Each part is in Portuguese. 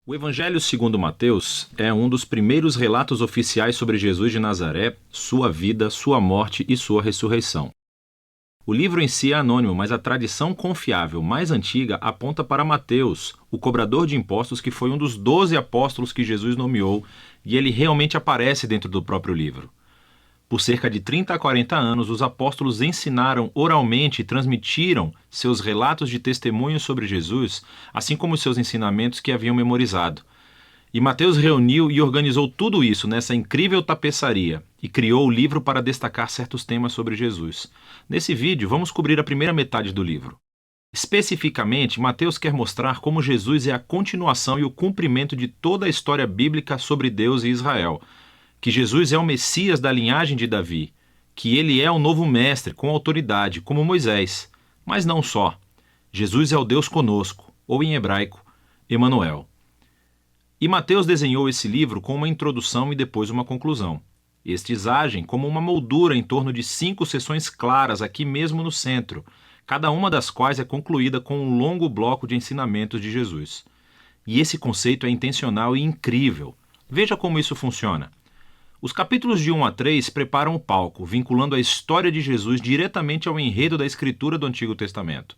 O Evangelho segundo Mateus é um dos primeiros relatos oficiais sobre Jesus de Nazaré, sua vida, sua morte e sua ressurreição. O livro em si é anônimo, mas a tradição confiável mais antiga aponta para Mateus, o cobrador de impostos que foi um dos 12 apóstolos que Jesus nomeou, e ele realmente aparece dentro do próprio livro. Por cerca de 30 a 40 anos, os apóstolos ensinaram oralmente e transmitiram seus relatos de testemunho sobre Jesus, assim como os seus ensinamentos que haviam memorizado. E Mateus reuniu e organizou tudo isso nessa incrível tapeçaria e criou o livro para destacar certos temas sobre Jesus. Nesse vídeo, vamos cobrir a primeira metade do livro. Especificamente, Mateus quer mostrar como Jesus é a continuação e o cumprimento de toda a história bíblica sobre Deus e Israel, que Jesus é o Messias da linhagem de Davi, que ele é o novo mestre com autoridade, como Moisés. Mas não só. Jesus é o Deus conosco, ou em hebraico, Emanuel. E Mateus desenhou esse livro com uma introdução e depois uma conclusão. Estes agem como uma moldura em torno de 5 seções claras aqui mesmo no centro, cada uma das quais é concluída com um longo bloco de ensinamentos de Jesus. E esse conceito é intencional e incrível. Veja como isso funciona. Os capítulos de 1 a 3 preparam o palco, vinculando a história de Jesus diretamente ao enredo da escritura do Antigo Testamento.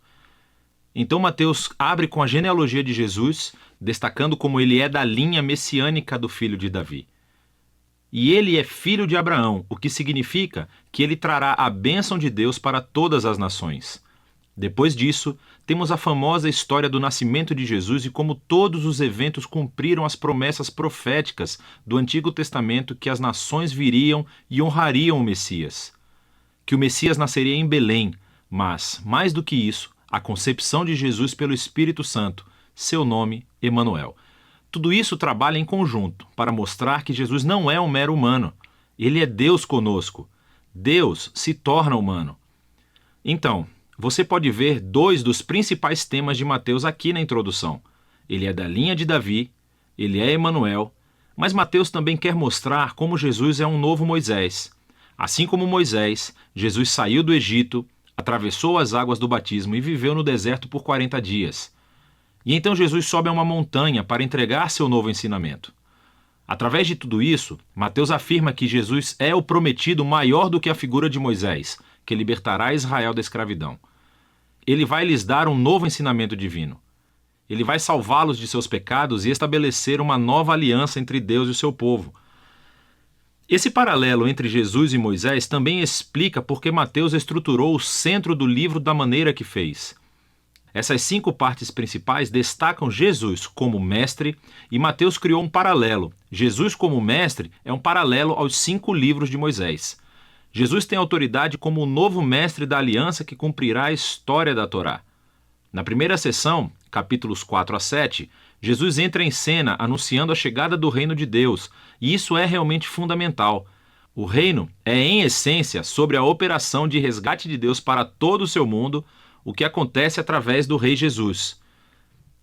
Então Mateus abre com a genealogia de Jesus, destacando como ele é da linha messiânica do filho de Davi. E ele é filho de Abraão, o que significa que ele trará a bênção de Deus para todas as nações. Depois disso, temos a famosa história do nascimento de Jesus e como todos os eventos cumpriram as promessas proféticas do Antigo Testamento que as nações viriam e honrariam o Messias. Que o Messias nasceria em Belém, mas, mais do que isso, a concepção de Jesus pelo Espírito Santo, seu nome, Emanuel. Tudo isso trabalha em conjunto para mostrar que Jesus não é um mero humano. Ele é Deus conosco. Deus se torna humano. Então, você pode ver 2 dos principais temas de Mateus aqui na introdução. Ele é da linha de Davi, ele é Emanuel, mas Mateus também quer mostrar como Jesus é um novo Moisés. Assim como Moisés, Jesus saiu do Egito, atravessou as águas do batismo e viveu no deserto por 40 dias. E então Jesus sobe a uma montanha para entregar seu novo ensinamento. Através de tudo isso, Mateus afirma que Jesus é o prometido maior do que a figura de Moisés, que libertará Israel da escravidão. Ele vai lhes dar um novo ensinamento divino. Ele vai salvá-los de seus pecados e estabelecer uma nova aliança entre Deus e o seu povo. Esse paralelo entre Jesus e Moisés também explica por que Mateus estruturou o centro do livro da maneira que fez. Essas 5 partes principais destacam Jesus como mestre e Mateus criou um paralelo. Jesus como mestre é um paralelo aos 5 livros de Moisés. Jesus tem autoridade como o novo mestre da aliança que cumprirá a história da Torá. Na primeira sessão, capítulos 4 a 7, Jesus entra em cena anunciando a chegada do reino de Deus, e isso é realmente fundamental. O reino é, em essência, sobre a operação de resgate de Deus para todo o seu mundo, o que acontece através do Rei Jesus.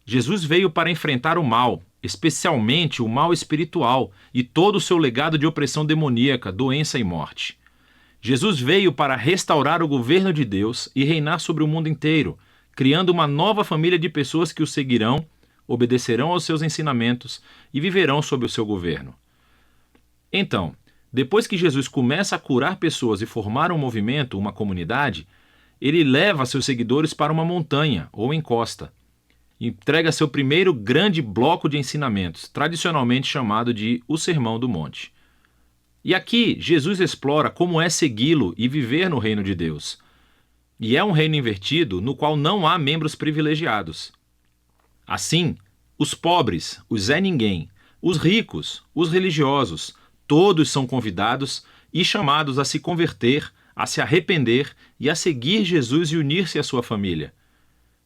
Jesus veio para enfrentar o mal, especialmente o mal espiritual, e todo o seu legado de opressão demoníaca, doença e morte. Jesus veio para restaurar o governo de Deus e reinar sobre o mundo inteiro, criando uma nova família de pessoas que o seguirão, obedecerão aos seus ensinamentos e viverão sob o seu governo. Então, depois que Jesus começa a curar pessoas e formar um movimento, uma comunidade, ele leva seus seguidores para uma montanha ou encosta. Entrega seu primeiro grande bloco de ensinamentos, tradicionalmente chamado de o Sermão do Monte. E aqui, Jesus explora como é segui-lo e viver no reino de Deus. E é um reino invertido no qual não há membros privilegiados. Assim, os pobres, os Zé Ninguém, os ricos, os religiosos, todos são convidados e chamados a se converter, a se arrepender e a seguir Jesus e unir-se à sua família.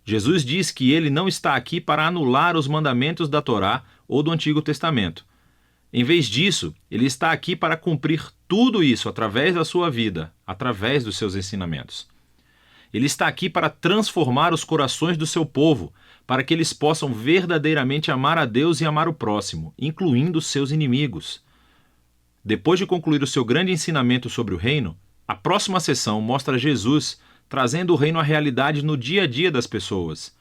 Jesus diz que ele não está aqui para anular os mandamentos da Torá ou do Antigo Testamento. Em vez disso, ele está aqui para cumprir tudo isso através da sua vida, através dos seus ensinamentos. Ele está aqui para transformar os corações do seu povo, para que eles possam verdadeiramente amar a Deus e amar o próximo, incluindo os seus inimigos. Depois de concluir o seu grande ensinamento sobre o reino, a próxima sessão mostra Jesus trazendo o reino à realidade no dia a dia das pessoas.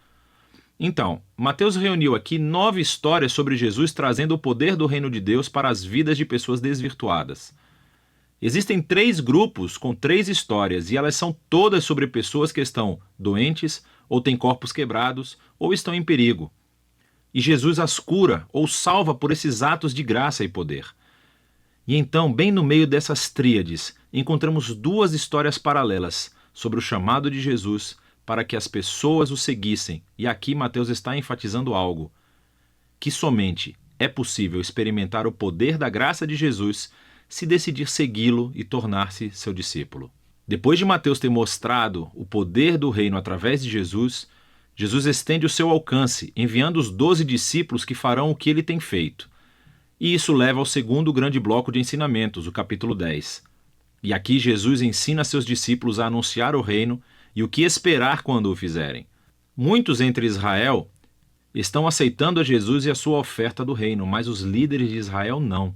Então, Mateus reuniu aqui 9 histórias sobre Jesus trazendo o poder do reino de Deus para as vidas de pessoas desvirtuadas. Existem 3 grupos com 3 histórias e elas são todas sobre pessoas que estão doentes, ou têm corpos quebrados, ou estão em perigo. E Jesus as cura ou salva por esses atos de graça e poder. E então, bem no meio dessas tríades, encontramos 2 histórias paralelas sobre o chamado de Jesus para que as pessoas o seguissem. E aqui Mateus está enfatizando algo: que somente é possível experimentar o poder da graça de Jesus se decidir segui-lo e tornar-se seu discípulo. Depois de Mateus ter mostrado o poder do reino através de Jesus, Jesus estende o seu alcance, enviando os 12 discípulos que farão o que ele tem feito. E isso leva ao segundo grande bloco de ensinamentos, o capítulo 10. E aqui Jesus ensina seus discípulos a anunciar o reino e o que esperar quando o fizerem. Muitos entre Israel estão aceitando a Jesus e a sua oferta do reino, mas os líderes de Israel não.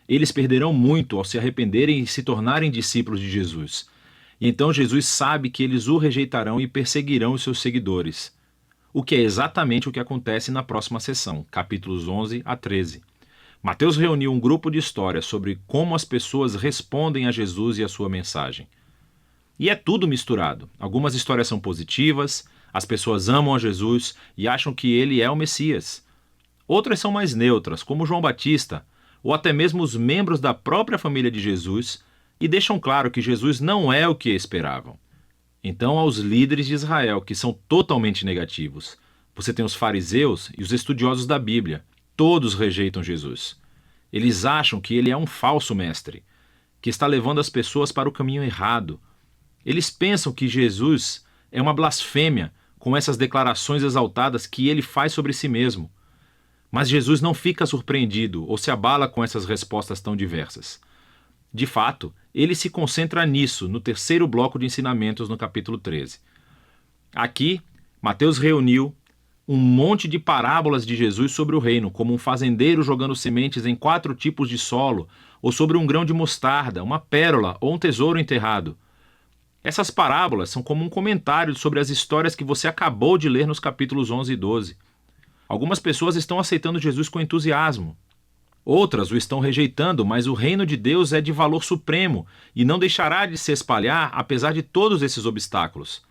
Eles perderão muito ao se arrependerem e se tornarem discípulos de Jesus. E então Jesus sabe que eles o rejeitarão e perseguirão os seus seguidores. O que é exatamente o que acontece na próxima sessão, capítulos 11 a 13. Mateus reuniu um grupo de histórias sobre como as pessoas respondem a Jesus e a sua mensagem. E é tudo misturado. Algumas histórias são positivas, as pessoas amam a Jesus e acham que ele é o Messias. Outras são mais neutras, como João Batista, ou até mesmo os membros da própria família de Jesus, e deixam claro que Jesus não é o que esperavam. Então, aos líderes de Israel, que são totalmente negativos. Você tem os fariseus e os estudiosos da Bíblia. Todos rejeitam Jesus. Eles acham que ele é um falso mestre, que está levando as pessoas para o caminho errado. Eles pensam que Jesus é uma blasfêmia com essas declarações exaltadas que ele faz sobre si mesmo. Mas Jesus não fica surpreendido ou se abala com essas respostas tão diversas. De fato, ele se concentra nisso no terceiro bloco de ensinamentos no capítulo 13. Aqui, Mateus reuniu um monte de parábolas de Jesus sobre o reino, como um fazendeiro jogando sementes em 4 tipos de solo, ou sobre um grão de mostarda, uma pérola ou um tesouro enterrado. Essas parábolas são como um comentário sobre as histórias que você acabou de ler nos capítulos 11 e 12. Algumas pessoas estão aceitando Jesus com entusiasmo. Outras o estão rejeitando, mas o reino de Deus é de valor supremo e não deixará de se espalhar apesar de todos esses obstáculos.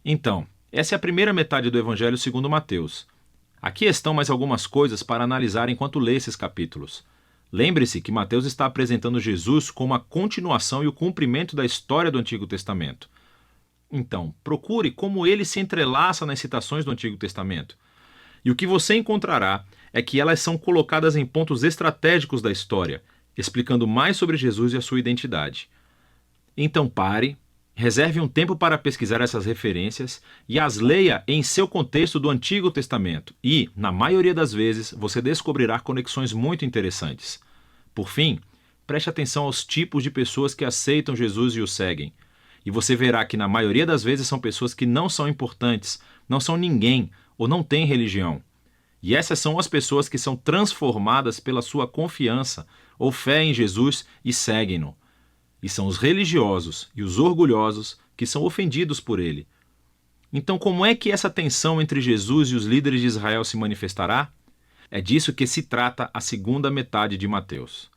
Então, essa é a primeira metade do Evangelho segundo Mateus. Aqui estão mais algumas coisas para analisar enquanto lê esses capítulos. Lembre-se que Mateus está apresentando Jesus como a continuação e o cumprimento da história do Antigo Testamento. Então, procure como ele se entrelaça nas citações do Antigo Testamento. E o que você encontrará é que elas são colocadas em pontos estratégicos da história, explicando mais sobre Jesus e a sua identidade. Então pare, reserve um tempo para pesquisar essas referências e as leia em seu contexto do Antigo Testamento e, na maioria das vezes, você descobrirá conexões muito interessantes. Por fim, preste atenção aos tipos de pessoas que aceitam Jesus e o seguem. E você verá que na maioria das vezes são pessoas que não são importantes, não são ninguém ou não têm religião. E essas são as pessoas que são transformadas pela sua confiança ou fé em Jesus e seguem-no. E são os religiosos e os orgulhosos que são ofendidos por ele. Então, como é que essa tensão entre Jesus e os líderes de Israel se manifestará? É disso que se trata a segunda metade de Mateus.